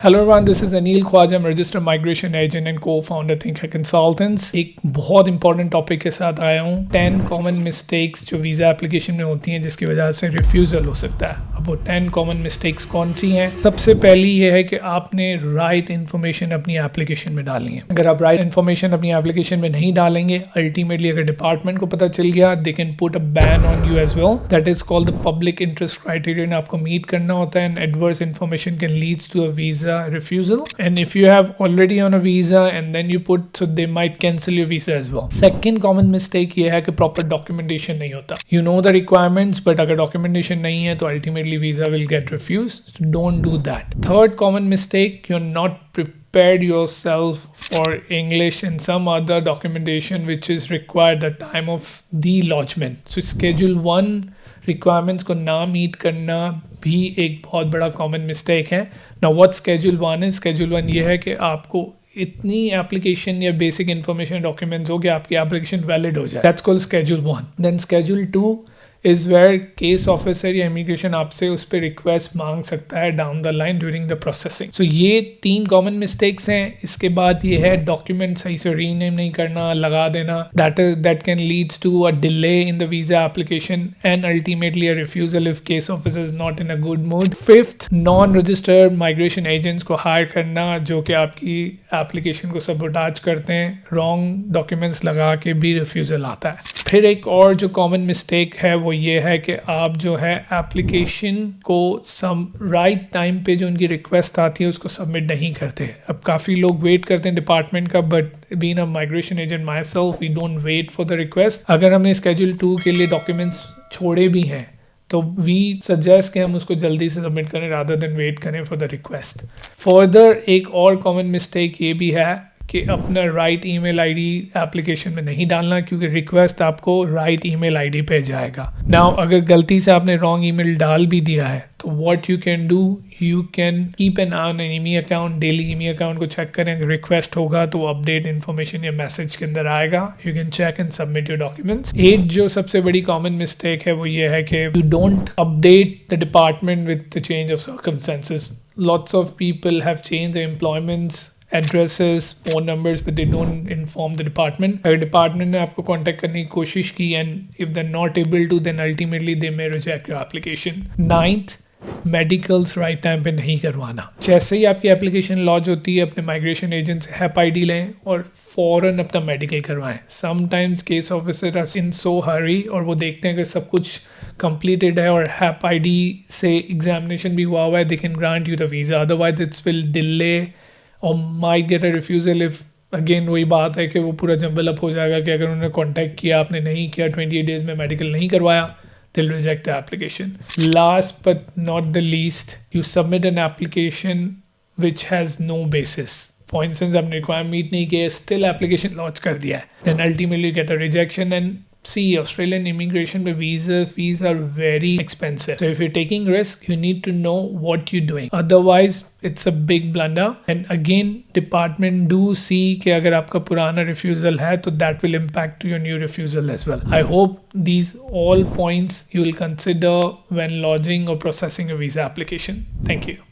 Hello everyone, this is Anil Khwaja, I'm registered migration agent and co-founder Think Consultants। एक बहुत important topic के साथ आया हूँ 10 कॉमन मिस्टेक्स जो वीज़ा एप्लीकेशन में होती हैं जिसकी वजह से रिफ्यूज़ल हो सकता है। अब वो 10 कॉमन मिस्टेक्स कौन सी हैं? सबसे पहली ये है कि आपने राइट इन्फॉर्मेशन अपनी एप्लीकेशन में डालनी है। अगर आप राइट इन्फॉर्मेशन अपनी एप्लीकेशन में नहीं डालेंगे, अल्टीमेटली अगर डिपार्टमेंट को पता चल गया, they can put a ban on you as well. That is called the public interest criterion. आपको मीट करना होता है and adverse information can leads to a visa refusal, and if you have already on a visa and then you put, so they might cancel your visa as well. Second common mistake ये है कि proper documentation नहीं होता। You know the requirements, but अगर documentation नहीं है तो ultimately visa will get refused. So don't do that. Third common mistake, you're not prepared yourself for English and some other documentation which is required at the time of the lodgement. So schedule 1 requirements को ना meet करना भी एक बहुत बड़ा common mistake है। Now what schedule 1 है? Schedule 1 ये है कि आपको इतनी एप्लीकेशन या बेसिक इन्फॉर्मेशन डॉक्यूमेंट्स हो कि आपकी एप्लीकेशन वैलिड हो जाए। That's called schedule 1। Then schedule 2 is where case officer या इमिग्रेशन आपसे उस पर रिक्वेस्ट मांग सकता है down the line during the processing. So ये 3 कॉमन मिस्टेक्स हैं। इसके बाद ये है डॉक्यूमेंट सही से रीनेम नहीं करना, लगा देना। That can leads to a delay in the visa application and ultimately a refusal if case officer is not in a good mood. Fifth, non registered migration agents को हायर करना जो कि आपकी एप्लीकेशन को सबोटाज करते हैं। Wrong documents लगा के भी रिफ्यूजल आता है। फिर एक और जो कॉमन मिस्टेक है वो ये है कि आप जो है एप्लीकेशन को राइट टाइम पे जो उनकी रिक्वेस्ट आती है उसको सबमिट नहीं करते। अब काफ़ी लोग वेट करते हैं डिपार्टमेंट का, but being a migration agent myself we don't wait for the request. अगर हमने स्केड्यूल 2 के लिए डॉक्यूमेंट्स छोड़े भी हैं तो वी सजेस्ट कि हम उसको जल्दी से सबमिट करें रादर देन वेट करें फॉर द रिक्वेस्ट। फर्दर एक और कॉमन मिस्टेक ये भी है कि अपना राइट ईमेल आईडी एप्लीकेशन में नहीं डालना, क्योंकि रिक्वेस्ट आपको राइट ईमेल आईडी पे जाएगा। नाउ अगर गलती से आपने रॉन्ग ईमेल डाल भी दिया है तो what you can do, you can keep an eye on an ImmiAccount. Daily ImmiAccount को चेक करें, अगर रिक्वेस्ट होगा तो अपडेट इन्फॉर्मेशन या मैसेज के अंदर आएगा। You can check and submit your documents. 8 जो सबसे बड़ी कॉमन मिस्टेक है वो ये है कि you don't update the department with the change of circumstances. Lots of people have change their employments, addresses, phone numbers, but they don't inform the department. अगर department ने आपको कांटेक्ट करने की कोशिश की and if they not able to, then ultimately they may reject your application. 9th, medicals right time पे नहीं करवाना। जैसे ही आपकी एप्लीकेशन लॉन्च होती है अपने माइग्रेशन एजेंट से हैप आईडी लें और फौरन अपना मेडिकल करवाएं। Sometimes case officer are in so hurry और वो देखते हैं कि सब कुछ कंप्लीटेड है और हैप आईडी से एग्जामिनेशन भी हुआ है, they can grant you the visa. Otherwise it's will delay और might get a refusal if again वही बात है कि वो पूरा जंबल अप हो जाएगा कि अगर उन्होंने कांटेक्ट किया, आपने नहीं किया, 28 डेज में मेडिकल नहीं करवाया, they'll reject the application. Last but not the least, you submit an application which has no basis. For instance, आपने requirement meet नहीं किया, still application launch कर दिया है, then ultimately you get a rejection. And see, Australian immigration पे visa fees are very expensive. So if you're taking risk, you need to know what you're doing. Otherwise, it's a big blunder. And again, department do see कि अगर आपका पुराना refusal है तो that will impact your new refusal as well. I hope these all points you will consider when lodging or processing a visa application. Thank you.